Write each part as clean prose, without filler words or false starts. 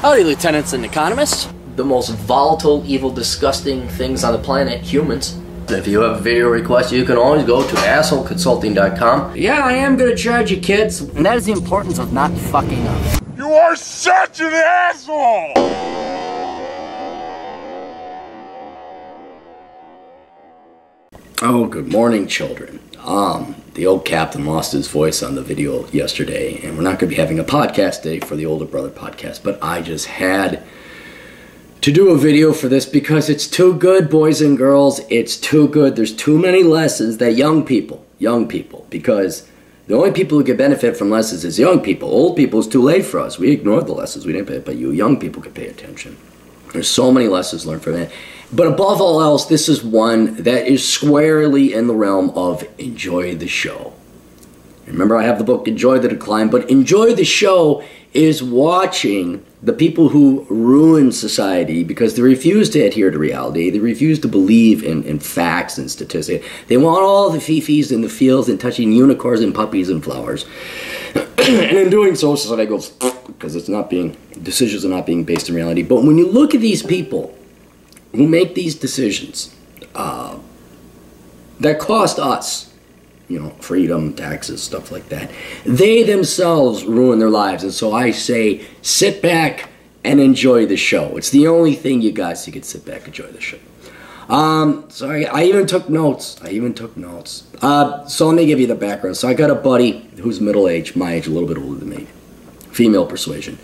Howdy, lieutenants and economists. The most volatile, evil, disgusting things on the planet, humans. If you have a video request, you can always go to assholeconsulting.com. Yeah, I am gonna charge you, kids. And that is the importance of not fucking up. You are such an asshole! Oh, good morning, children. The old captain lost his voice on the video yesterday, and we're not going to be having a podcast day for the Older Brother podcast, but I just had to do a video for this because it's too good, boys and girls. It's too good. There's too many lessons that young people, because the only people who can benefit from lessons is young people. Old people, is too late for us. We ignored the lessons. We didn't pay, but you young people can pay attention. There's so many lessons learned from it. But above all else, this is one that is squarely in the realm of enjoy the show. Remember, I have the book Enjoy the Decline, but enjoy the show is watching the people who ruin society because they refuse to adhere to reality. They refuse to believe in facts and statistics. They want all the fifis in the fields and touching unicorns and puppies and flowers. And in doing so, society goes, because decisions are not being based in reality. But when you look at these people who make these decisions that cost us, freedom, taxes, stuff like that, they themselves ruin their lives. And so I say, sit back and enjoy the show. It's the only thing you got, so you can sit back and enjoy the show. So I even took notes. So let me give you the background. So I got a buddy who's middle-aged, my age, a little bit older than me, female persuasion.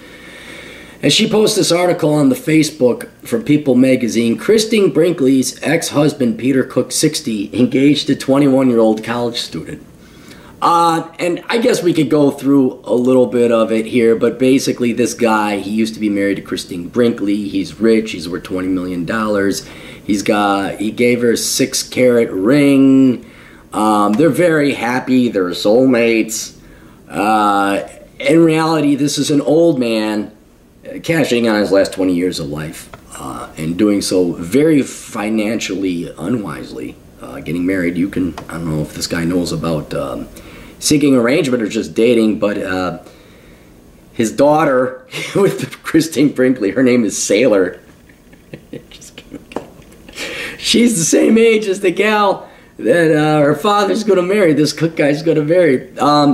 And she posted this article on the Facebook from People magazine. Christine Brinkley's ex-husband, Peter Cook, 60, engaged a 21-year-old college student. And I guess we could go through a little bit of it here, but basically this guy, he used to be married to Christine Brinkley. He's rich. He's worth $20 million. He gave her a 6-carat ring. They're very happy. They're soulmates. In reality, this is an old man cashing on his last 20 years of life, and doing so very financially unwisely. Getting married, I don't know if this guy knows about seeking arrangement or just dating, but his daughter with Christine Brinkley, her name is Sailor. Just kidding. She's the same age as the gal that her father's going to marry. This Cook guy's going to marry.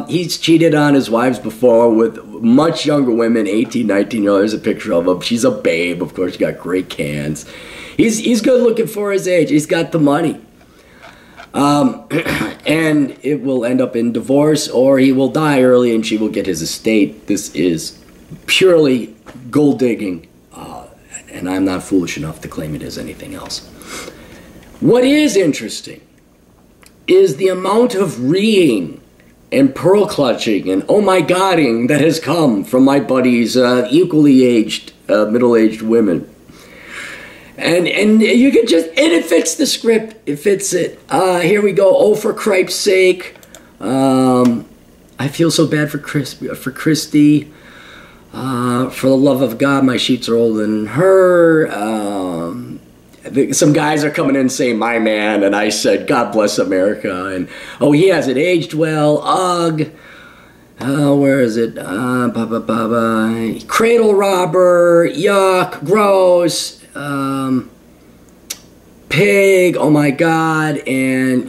He's cheated on his wives before with much younger women, 18, 19-year-olds. There's a picture of him. She's a babe. Of course, she got great cans. He's good looking for his age. He's got the money. And it will end up in divorce, or he will die early and she will get his estate. This is purely gold digging, and I'm not foolish enough to claim it as anything else. What is interesting is the amount of reeing and pearl clutching and oh my godding that has come from my buddies, equally aged, middle-aged women. And you can just, and it fits the script, it fits it. Here we go, oh for Cripe's sake. I feel so bad for Christy. For the love of God, my sheets are older than her. Some guys are coming in saying, my man, and I said, God bless America, and oh, he hasn't aged well, ugh, where is it, cradle robber, yuck, gross, pig, oh my God, and,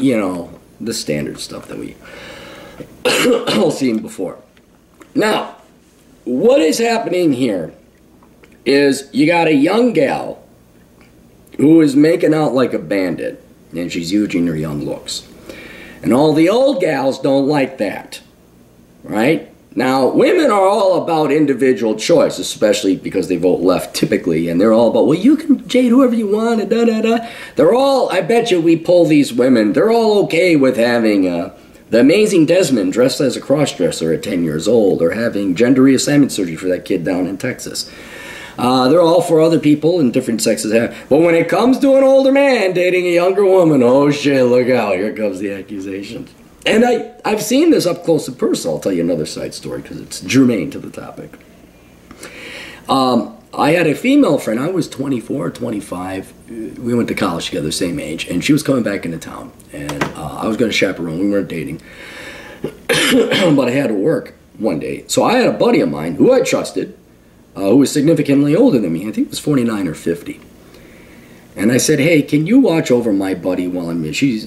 the standard stuff that we all seen before. Now, what is happening here is you got a young gal who is making out like a bandit, and she's using her young looks. And all the old gals don't like that, right? Now, women are all about individual choice, especially because they vote left typically, and they're all about, well, you can date whoever you want, and da-da-da. They're all, I bet you we pull these women, they're all okay with having the amazing Desmond dressed as a cross-dresser at 10 years old, or having gender reassignment surgery for that kid down in Texas. They're all for other people and different sexes. But when it comes to an older man dating a younger woman, oh shit, look out, here comes the accusations. And I've seen this up close and personal. I'll tell you another side story because it's germane to the topic. I had a female friend. I was 24, 25. We went to college together, same age. And she was coming back into town. And I was going to chaperone. We weren't dating. But I had to work one day. So I had a buddy of mine who I trusted. who was significantly older than me. I think it was 49 or 50. And I said, hey, can you watch over my buddy while I'm here? She's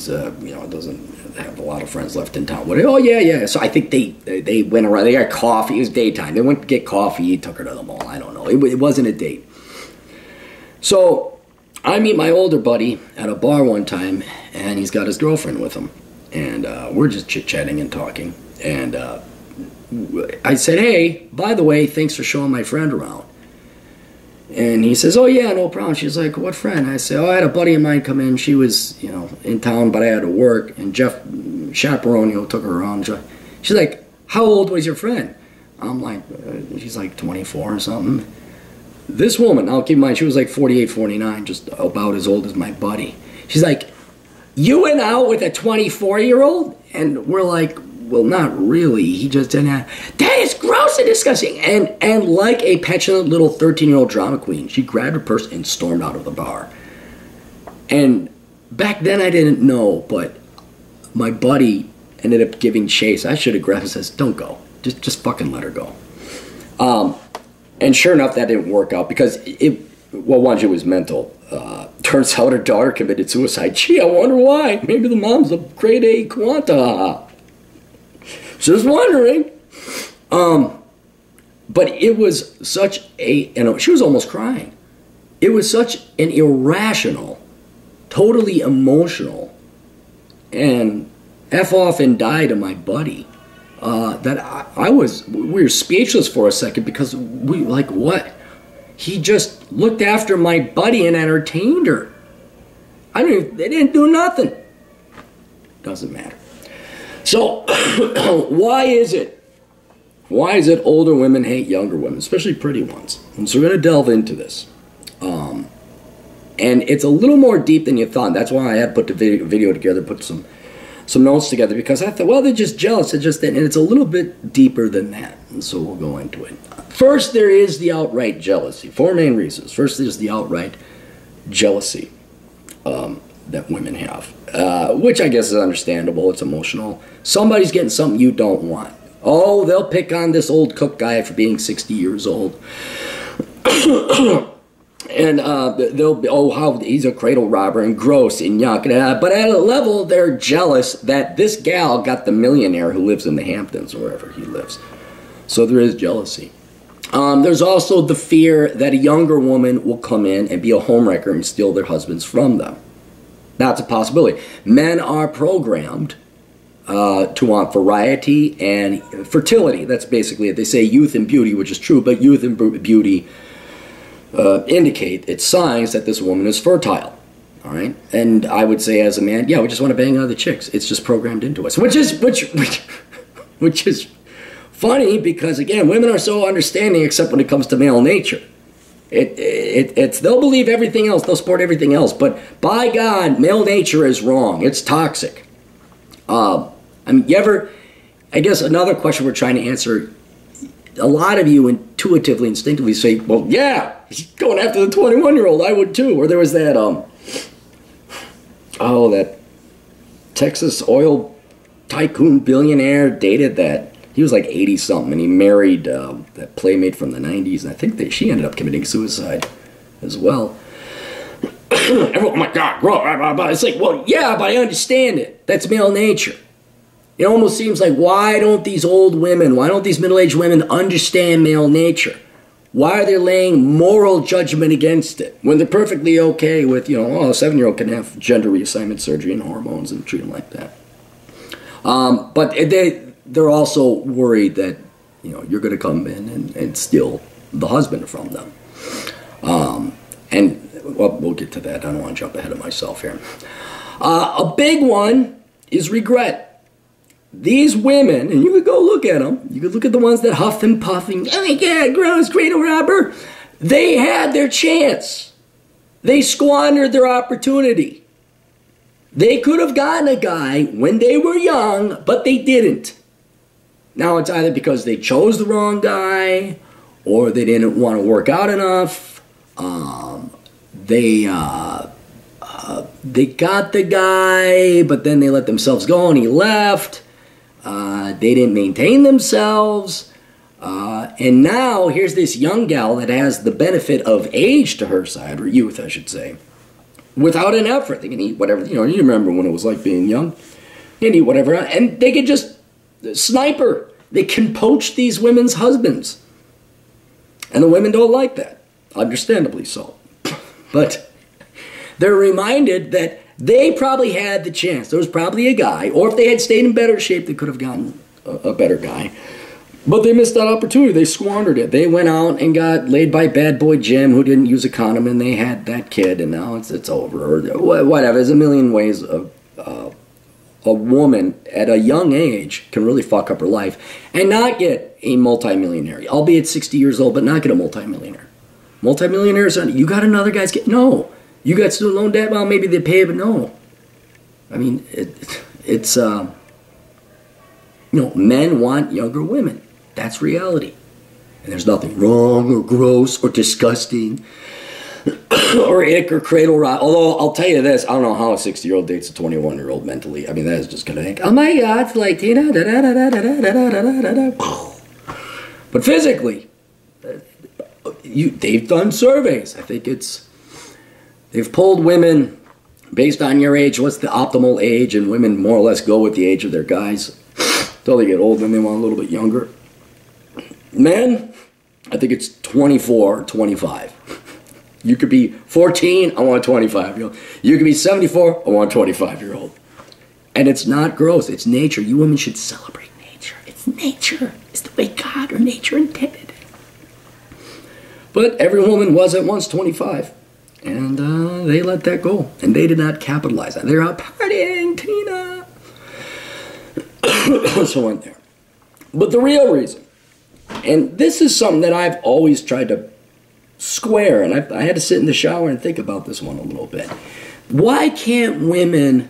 doesn't have a lot of friends left in town. What? Oh, yeah. So I think they went around. They got coffee. It was daytime. They went to get coffee. He took her to the mall. I don't know. It wasn't a date. So I meet my older buddy at a bar one time, and he's got his girlfriend with him. And we're just chit-chatting and talking. And I said, hey, by the way, thanks for showing my friend around. And he says, oh, yeah, no problem. She's like, what friend? I said, oh, I had a buddy of mine come in. She was, in town, but I had to work. And Jeff Chaperone, took her around. She's like, how old was your friend? I'm like, she's like 24 or something. This woman, I'll keep in mind, she was like 48, 49, just about as old as my buddy. She's like, you went out with a 24-year-old? And we're like, well, not really. He just didn't have... That is gross and disgusting. And like a petulant little 13-year-old drama queen, she grabbed her purse and stormed out of the bar. And back then I didn't know, but my buddy ended up giving chase. I should have grabbed and says, don't go. Just fucking let her go. And sure enough, that didn't work out because one, she was mental. Turns out her daughter committed suicide. Gee, I wonder why. Maybe the mom's a grade A quanta. Just wondering. But it was such a, she was almost crying. It was such an irrational, totally emotional, and F off and die to my buddy, that we were speechless for a second because we, like, what? He just looked after my buddy and entertained her. They didn't do nothing. Doesn't matter. So, why is it older women hate younger women, especially pretty ones? And so we're going to delve into this. And it's a little more deep than you thought. That's why I had put the video together, put some notes together, because I thought, well, they're just jealous. And it's a little bit deeper than that. And so we'll go into it. First, there is the outright jealousy. 4 main reasons. First, there's the outright jealousy that women have, which I guess is understandable. It's emotional. Somebody's getting something you don't want. Oh, they'll pick on this old cook guy for being 60 years old. And they'll be, oh, how he's a cradle robber and gross and yuck. But at a level, they're jealous that this gal got the millionaire who lives in the Hamptons or wherever he lives. So there is jealousy. There's also the fear that a younger woman will come in and be a homewrecker and steal their husbands from them. That's a possibility. Men are programmed to want variety and fertility. That's basically it. They say youth and beauty, which is true, but youth and beauty indicate, it's signs that this woman is fertile. All right? And I would say as a man, yeah, we just want to bang other chicks. It's just programmed into us, which is funny because, again, women are so understanding except when it comes to male nature. They'll believe everything else, they'll support everything else, but by God, male nature is wrong. It's toxic. I guess another question we're trying to answer, a lot of you intuitively, instinctively say, well, yeah, he's going after the 21-year-old, I would too. Or there was that, that Texas oil tycoon billionaire dated that. He was like 80-something, and he married that playmate from the 90s, and I think she ended up committing suicide as well. Oh my God, it's like, well, yeah, but I understand it. That's male nature. It almost seems like, why don't these old women, why don't these middle-aged women understand male nature? Why are they laying moral judgment against it when they're perfectly okay with, a 7-year-old can have gender reassignment surgery and hormones and treat them like that? But they're also worried that, you're going to come in and steal the husband from them. We'll get to that. I don't want to jump ahead of myself here. A big one is regret. These women, and you could go look at them. You could look at the ones that huff and puff and, oh my God, gross, cradle robber. They had their chance. They squandered their opportunity. They could have gotten a guy when they were young, but they didn't. Now, it's either because they chose the wrong guy or they didn't want to work out enough. They got the guy, but then they let themselves go and he left. They didn't maintain themselves. And now here's this young gal that has the benefit of age to her side, or youth, I should say, without an effort. They can eat whatever, you remember when it was like being young. They can eat whatever, and they can just sniper. They can poach these women's husbands. And the women don't like that, understandably so. But they're reminded that they probably had the chance. There was probably a guy, or if they had stayed in better shape, they could have gotten a better guy. But they missed that opportunity. They squandered it. They went out and got laid by bad boy Jim, who didn't use a condom, and they had that kid, and now it's over. Or whatever. There's a million ways of a woman at a young age can really fuck up her life and not get a multimillionaire, albeit 60 years old, but not get a multimillionaire. Multimillionaires, you got another guy's kid? No. You got student loan debt? Well, maybe they pay, but no. I mean, it's men want younger women. That's reality. And there's nothing wrong or gross or disgusting or ick or cradle rot. Although, I'll tell you this, I don't know how a 60-year-old dates a 21-year-old mentally. I mean, that is just going to think, oh my God, it's like Tina, But physically, they've done surveys. I think they've polled women based on your age, what's the optimal age, and women more or less go with the age of their guys until they get old and they want a little bit younger. Men, I think it's 24 or 25. You could be 14, I want a 25-year-old. You could be 74, I want a 25-year-old. And it's not gross, it's nature. You women should celebrate nature. It's nature. It's the way God or nature intended it. But every woman was at once 25. And they let that go. And they did not capitalize on it. They're out partying, Tina. So on there. But the real reason, and this is something that I've always tried to square, and I had to sit in the shower and think about this one a little bit. Why can't women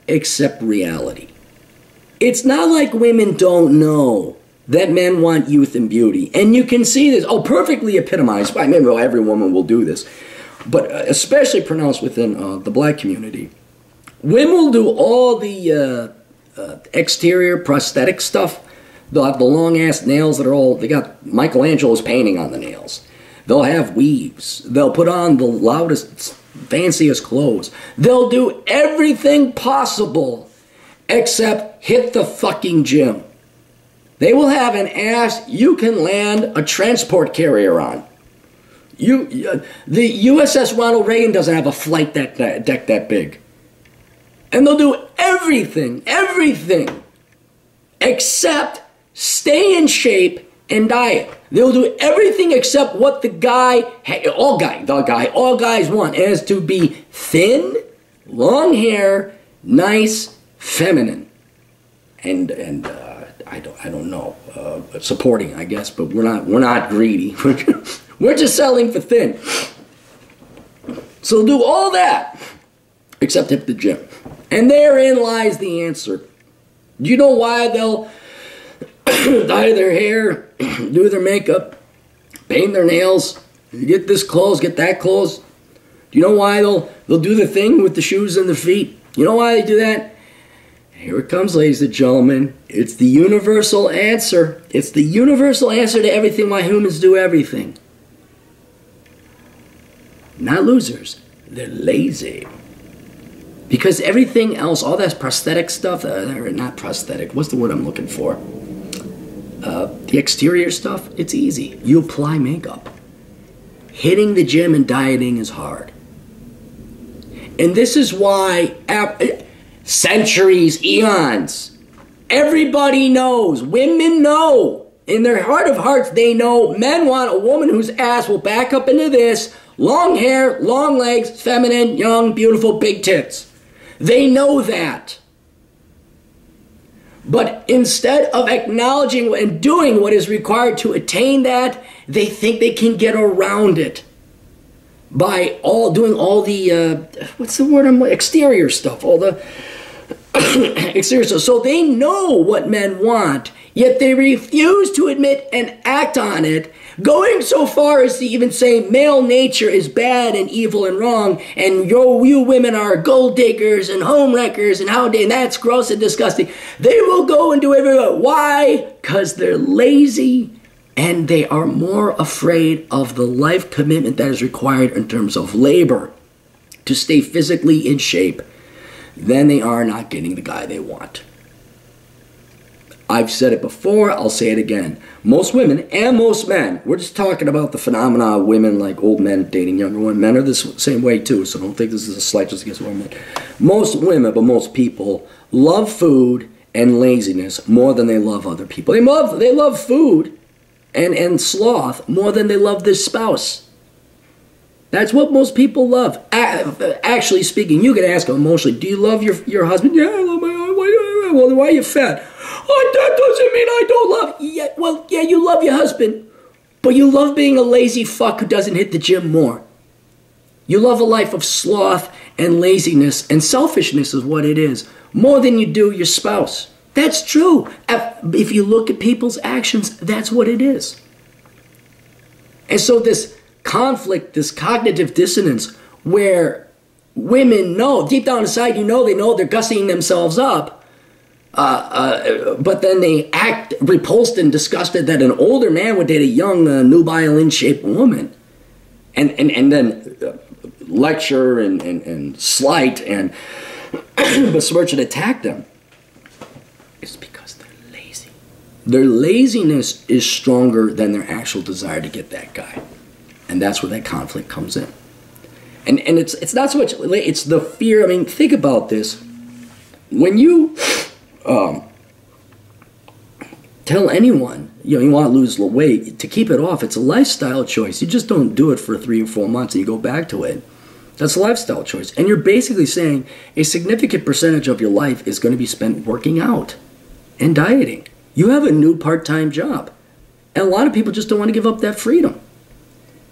accept reality? It's not like women don't know that men want youth and beauty. And you can see this, perfectly epitomized. I mean, every woman will do this, but especially pronounced within the black community. Women will do all the exterior prosthetic stuff. They'll have the long-ass nails that are they got Michelangelo's painting on the nails. They'll have weaves. They'll put on the loudest, fanciest clothes. They'll do everything possible except hit the fucking gym. They will have an ass you can land a transport carrier on. The USS Ronald Reagan doesn't have a flight deck that big. And they'll do everything, except stay in shape and diet. They'll do everything except what all guys want, as to be thin, long hair, nice, feminine, and I don't know, supporting, I guess, but we're not greedy. We're just selling for thin. So they'll do all that except hit the gym, and therein lies the answer. Do you know why they'll dye their hair, do their makeup, paint their nails, get this clothes, get that clothes? Do you know why they'll do the thing with the shoes and the feet? You know why they do that? Here it comes, ladies and gentlemen. It's the universal answer. It's the universal answer to everything why humans do everything. Not losers. They're lazy. Because everything else, all that prosthetic stuff, not prosthetic, what's the word I'm looking for? The exterior stuff, it's easy. You apply makeup. Hitting the gym and dieting is hard. And this is why centuries, eons, everybody knows, women know, in their heart of hearts, they know men want a woman whose ass will back up into this, long hair, long legs, feminine, young, beautiful, big tits. They know that. But instead of acknowledging and doing what is required to attain that, they think they can get around it by doing all the, what's the word, exterior stuff, all the exterior stuff. So they know what men want, Yet they refuse to admit and act on it, going so far as to even say male nature is bad and evil and wrong, and you women are gold diggers and home wreckers, and that's gross and disgusting. They will go and do everything. Why? Because they're lazy, and they are more afraid of the life commitment that is required in terms of labor to stay physically in shape than they are not getting the guy they want. I've said it before, I'll say it again. Most women and most men, we're just talking about the phenomena of women like old men dating younger women. Men are the same way too, so don't think this is a slight just against women. Most women, but most people, love food and laziness more than they love other people. They love food and sloth more than they love their spouse. That's what most people love. Actually speaking, you can ask them emotionally, do you love your husband? Yeah, I love my husband. Well, then why are you fat? Oh, that doesn't mean I don't love you. Yeah, well, yeah, you love your husband, but you love being a lazy fuck who doesn't hit the gym more. You love a life of sloth and laziness and selfishness is what it is, more than you do your spouse. That's true. If you look at people's actions, that's what it is. And so this conflict, this cognitive dissonance, where women know, deep down inside, they know they're gussing themselves up, but then they act repulsed and disgusted that an older man would date a young, nubile, in-shape woman, and then lecture and slight and besmirch and attack them. It's because they're lazy. Their laziness is stronger than their actual desire to get that guy. And that's where that conflict comes in. And it's not so much, it's the fear. I mean, think about this. When you tell anyone, you want to lose weight, to keep it off, it's a lifestyle choice. You just don't do it for 3 or 4 months and you go back to it. That's a lifestyle choice. And you're basically saying a significant percentage of your life is going to be spent working out and dieting. You have a new part-time job. And a lot of people just don't want to give up that freedom.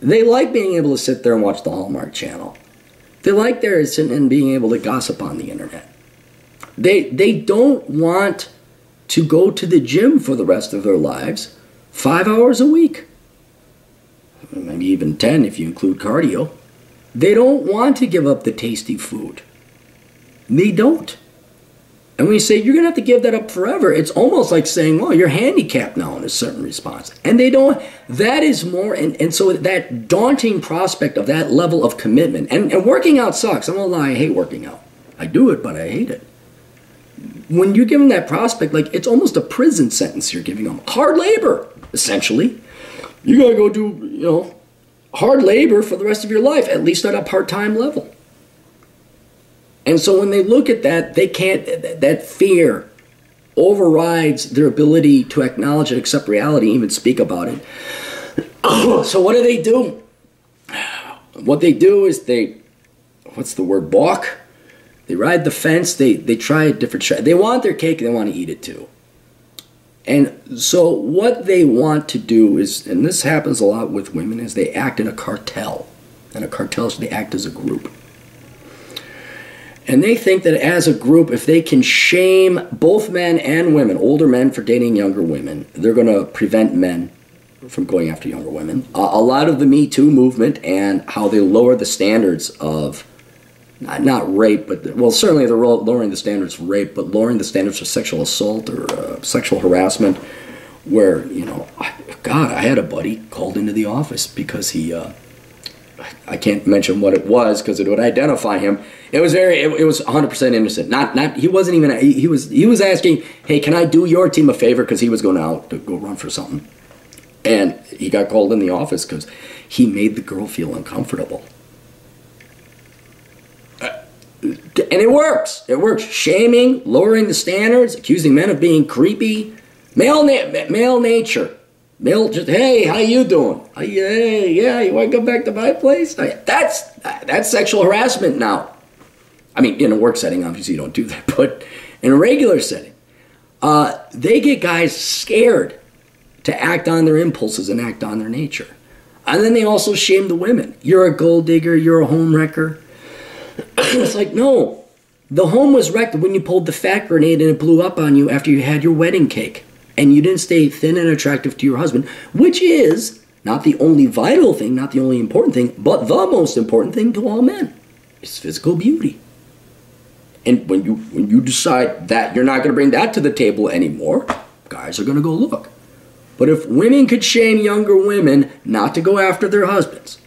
They like being able to sit there and watch the Hallmark Channel. They like there sitting and being able to gossip on the internet. They don't want to go to the gym for the rest of their lives 5 hours a week. Maybe even 10 if you include cardio. They don't want to give up the tasty food. They don't. And when you say you're going to have to give that up forever, it's almost like saying, well, you're handicapped now in a certain response. And they don't, that is more, and so that daunting prospect of that level of commitment, and working out sucks. I'm not gonna lie, I hate working out. I do it, but I hate it. When you give them that prospect, like it's almost a prison sentence you're giving them. Hard labor, essentially. You got to go do, hard labor for the rest of your life, at least at a part-time level. And so when they look at that, they can't, that fear overrides their ability to acknowledge and accept reality, even speak about it. So what do? What they do is balk? They ride the fence, they try a different strategy. They want their cake and they want to eat it too. And so what they want to do is, and this happens a lot with women, is they act in a cartel. And a cartel, so they act as a group. And they think that as a group, if they can shame both men and women, older men for dating younger women, they're going to prevent men from going after younger women. A lot of the Me Too movement and how they lower the standards of, not rape, but, well, certainly they're lowering the standards for rape, but lowering the standards for sexual assault or sexual harassment, where, God, I had a buddy called into the office because he, I can't mention what it was because it would identify him. It was 100% innocent. He wasn't even, he was asking, hey, can I do your team a favor? Because he was going out to go run for something. And he got called in the office because he made the girl feel uncomfortable. And it works. It works. Shaming, lowering the standards, accusing men of being creepy. Male nature. Male, just, hey, how you doing? Hey, yeah, you want to come back to my place? That's sexual harassment now. I mean, in a work setting, obviously you don't do that, but in a regular setting, they get guys scared to act on their impulses and act on their nature. And then they also shame the women. You're a gold digger, you're a home wrecker. It's like, no, the home was wrecked when you pulled the fat grenade and it blew up on you after you had your wedding cake. and you didn't stay thin and attractive to your husband, which is not the only vital thing, not the only important thing, but the most important thing to all men, is physical beauty. And when you decide that you're not going to bring that to the table anymore, guys are going to go look. But if women could shame younger women not to go after their husbands,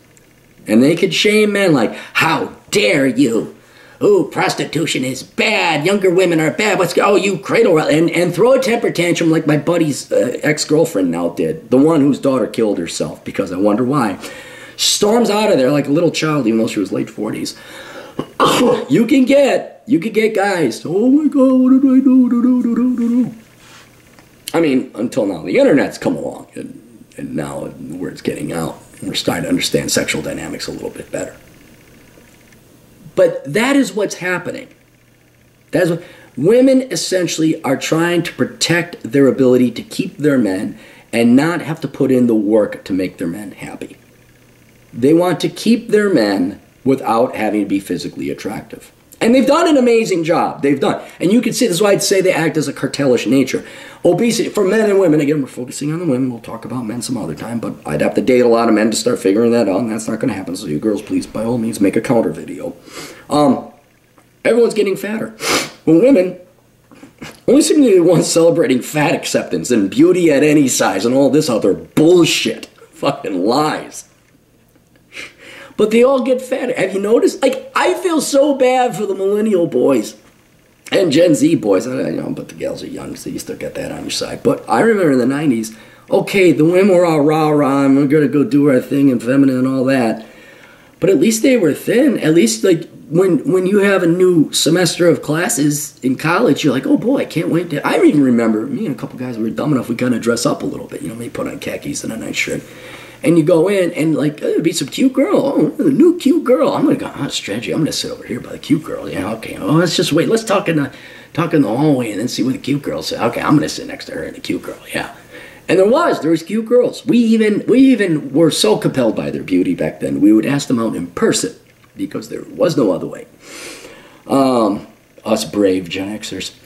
and they could shame men like, how dare you? Oh, prostitution is bad. Younger women are bad. You cradle, and throw a temper tantrum like my buddy's ex-girlfriend now did. The one whose daughter killed herself, because I wonder why. Storms out of there like a little child, even though she was late 40s. You can get guys. Oh my God, what did I do? I mean, until now, the internet's come along, and now the word's getting out. We're starting to understand sexual dynamics a little bit better. But that is what's happening. Women essentially are trying to protect their ability to keep their men and not have to put in the work to make their men happy. They want to keep their men without having to be physically attractive. And they've done an amazing job. They've done. And you can see, this is why I'd say they act as a cartelish nature. Obesity, for men and women, again, we're focusing on the women. We'll talk about men some other time, but I'd have to date a lot of men to start figuring that out, and that's not going to happen. So you girls, please, by all means, make a counter video. Everyone's getting fatter. Well, women only seem to be the ones celebrating fat acceptance and beauty at any size and all this other bullshit. Fucking lies. But they all get fatter. Have you noticed? Like, I feel so bad for the millennial boys and Gen Z boys. But the gals are young, so you still get that on your side. But I remember in the 90s, okay, the women were all rah-rah, and we're going to go do our thing and feminine and all that. But at least they were thin. At least, like, when you have a new semester of classes in college, you're like, oh, boy, I can't wait to... I even remember, me and a couple guys were dumb enough, we kind of dress up a little bit. Maybe put on khakis and a nice shirt. And you go in, and like, there'd be some cute girl. Oh, the new cute girl. I'm going to go, strategy. I'm going to sit over here by the cute girl. Yeah, okay. Oh, let's just wait. Let's talk in the hallway and then see what the cute girl says. Okay, I'm going to sit next to her and the cute girl. Yeah. And there was cute girls. We even were so compelled by their beauty back then, we would ask them out in person because there was no other way. Us brave Gen Xers.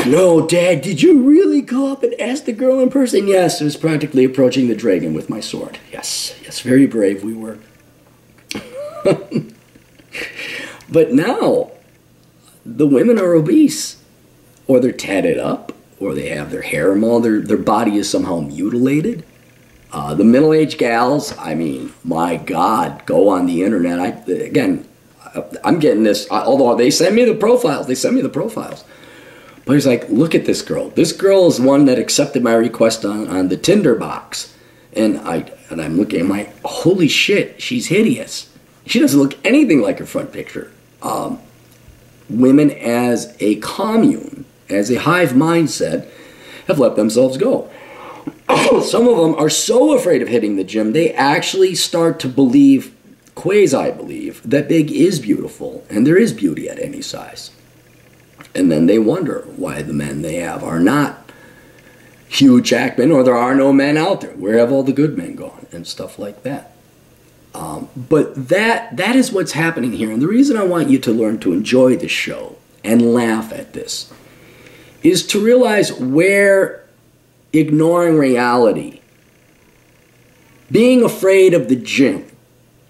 No, Dad, did you really go up and ask the girl in person? Yes, it was practically approaching the dragon with my sword. Yes, very brave we were. But now, the women are obese, or they're tatted up, or they have their hair mauled, their body is somehow mutilated. The middle-aged gals, I mean, my God, go on the internet. I'm getting this, although they send me the profiles. But he's like, look at this girl. This girl is one that accepted my request on the Tinder box. And I'm looking, I'm like, holy shit, she's hideous. She doesn't look anything like her front picture. Women as a commune, as a hive mindset, have let themselves go. Some of them are so afraid of hitting the gym, they actually start to believe, quasi-believe, that big is beautiful, and there is beauty at any size. And then they wonder why the men they have are not Hugh Jackman, or there are no men out there. Where have all the good men gone? And stuff like that. But that is what's happening here. And the reason I want you to learn to enjoy the show and laugh at this is to realize where ignoring reality, being afraid of the gym,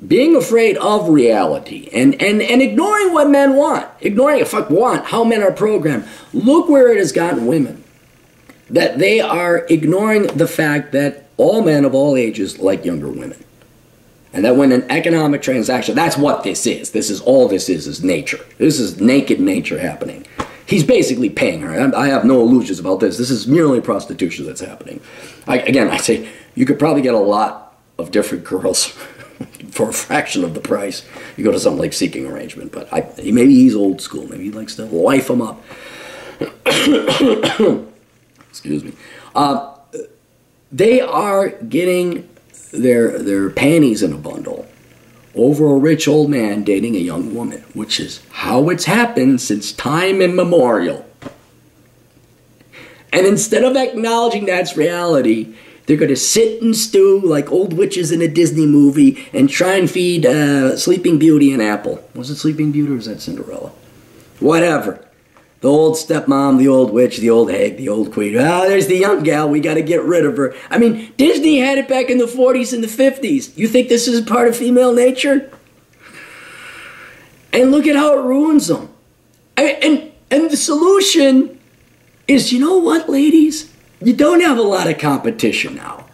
being afraid of reality, and ignoring what men want, how men are programmed. Look where it has gotten women. That they are ignoring the fact that all men of all ages like younger women. And that when an economic transaction, that's what this is. All this is nature. This is naked nature happening. He's basically paying her. I have no illusions about this. This is merely prostitution that's happening. I say, you could probably get a lot of different girls for a fraction of the price. You go to something like Seeking Arrangement, but maybe he's old school. Maybe he likes to wife them up. Excuse me. They are getting their panties in a bundle over a rich old man dating a young woman, which is how it's happened since time immemorial. And instead of acknowledging that's reality, they're going to sit and stew like old witches in a Disney movie and try and feed Sleeping Beauty an apple. Was it Sleeping Beauty or was that Cinderella? Whatever. The old stepmom, the old witch, the old hag, the old queen. Ah, there's the young gal. We got to get rid of her. I mean, Disney had it back in the 40s and the 50s. You think this is part of female nature? And look at how it ruins them. And the solution is, you know what, ladies? You don't have a lot of competition now.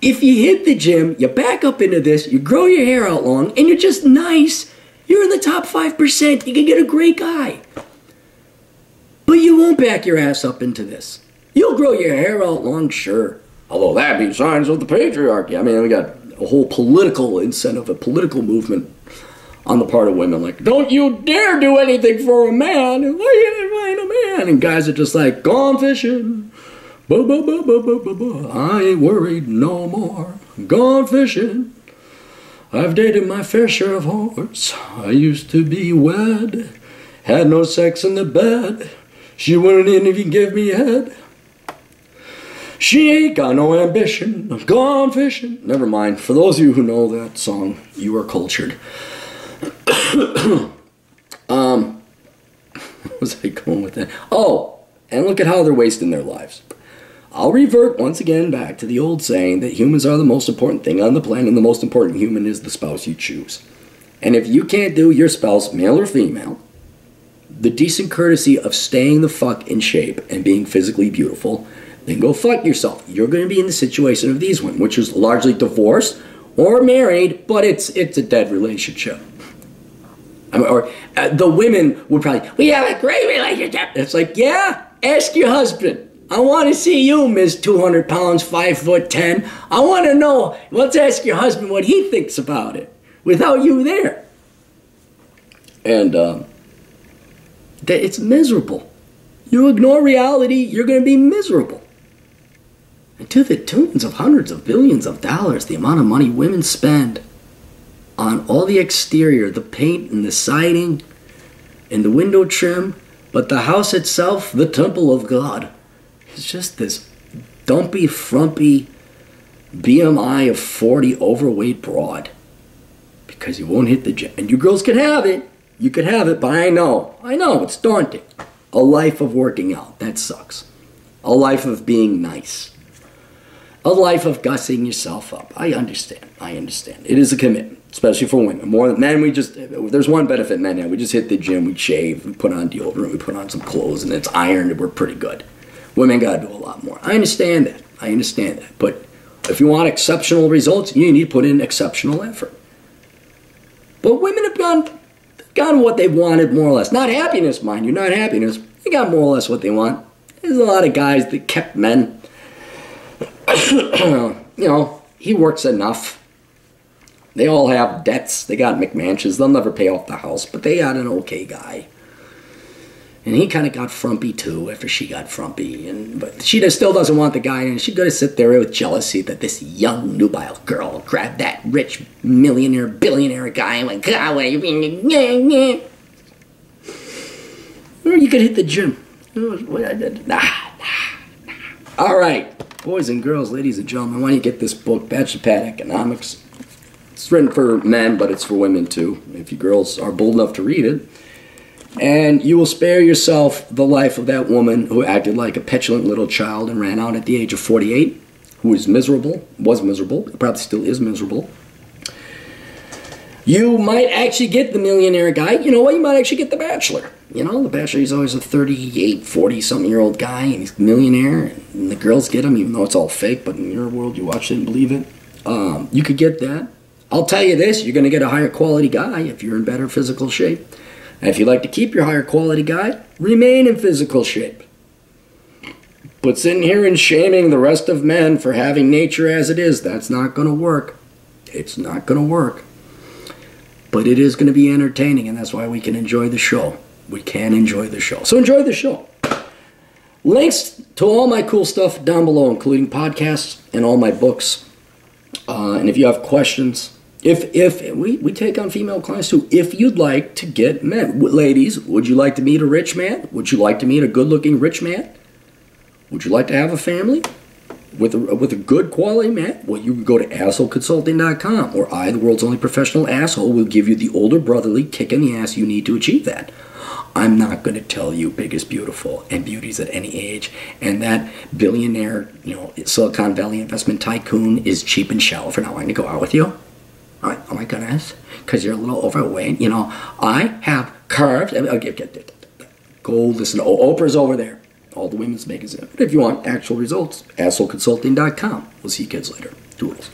If you hit the gym, you back up into this, you grow your hair out long, and you're just nice, you're in the top 5%. You can get a great guy. But you won't back your ass up into this. You'll grow your hair out long, sure. Although that be signs of the patriarchy. I mean, we got a whole political incentive, a political movement on the part of women. Like, don't you dare do anything for a man. Why you find a man? And guys are just like, gone fishing. I ain't worried no more. Gone fishing. I've dated my fair share of whores. I used to be wed. Had no sex in the bed. She wouldn't even give me head. She ain't got no ambition. Gone fishing. Never mind. For those of you who know that song, you are cultured. Where was I going with that? Oh, and look at how they're wasting their lives. I'll revert once again back to the old saying that humans are the most important thing on the planet, and the most important human is the spouse you choose. And if you can't do your spouse, male or female, the decent courtesy of staying the fuck in shape and being physically beautiful, then go fuck yourself. You're going to be in the situation of these women, which is largely divorced or married, but it's a dead relationship. I mean, or the women would probably, we have a great relationship. It's like, yeah, ask your husband. I want to see you, Miss 200 pounds, 5'10". I want to know, let's ask your husband what he thinks about it without you there. And it's miserable. You ignore reality, you're going to be miserable. And to the tunes of hundreds of billions of dollars, the amount of money women spend on all the exterior, the paint and the siding and the window trim, but the house itself, the temple of God, is just this dumpy, frumpy BMI of 40 overweight broad. Because you won't hit the gym. And you girls can have it. You could have it, but I know, it's daunting. A life of working out, that sucks. A life of being nice. A life of gussing yourself up. I understand. It is a commitment, especially for women. More than men, there's one benefit men have. We just hit the gym, we shave, we put on deodorant, we put on some clothes, and it's ironed, and we're pretty good. Women got to do a lot more. I understand that. But if you want exceptional results, you need to put in exceptional effort. But women have gotten what they've wanted, more or less. Not happiness, mind you, not happiness. They got more or less what they want. There's a lot of guys that kept men. He works enough. They all have debts. They got McMansions. They'll never pay off the house, but they got an okay guy. And he kind of got frumpy too after she got frumpy. But she still doesn't want the guy, and she's going to sit there with jealousy that this young, nubile girl grabbed that rich millionaire, billionaire guy and went, God, what are you being? Or you could hit the gym. Nah. All right. Boys and girls, ladies and gentlemen, why don't you get this book, Bachelor Pad Economics. It's written for men, but it's for women too, if you girls are bold enough to read it. And you will spare yourself the life of that woman who acted like a petulant little child and ran out at the age of 48, who was miserable, probably still is miserable. You might actually get the millionaire guy. You know what? You might actually get the Bachelor. You know, the Bachelor, he's always a 38, 40-something-year-old guy, and he's a millionaire, and the girls get him, even though it's all fake, but in your world, you watch it and believe it. You could get that. I'll tell you this, you're going to get a higher quality guy if you're in better physical shape. And if you'd like to keep your higher quality guy, remain in physical shape. But sitting here and shaming the rest of men for having nature as it is, that's not going to work. It's not going to work. But it is going to be entertaining, and that's why we can enjoy the show. We can enjoy the show. So enjoy the show. Links to all my cool stuff down below, including podcasts and all my books. And if you have questions, if we take on female clients too, if you'd like to get men, ladies, would you like to meet a rich man? Would you like to meet a good-looking rich man? Would you like to have a family? with a good quality man, well, you can go to assholeconsulting.com, where I, the world's only professional asshole, will give you the older brotherly kick in the ass you need to achieve that. I'm not going to tell you big is beautiful and beauty's at any age, and that billionaire, Silicon Valley investment tycoon is cheap and shallow for not wanting to go out with you. All right, oh my goodness, because you're a little overweight. I have curves. Go listen to Oprah's over there. All the women's magazine. If you want actual results, assholeconsulting.com. We'll see you kids later. Toodles.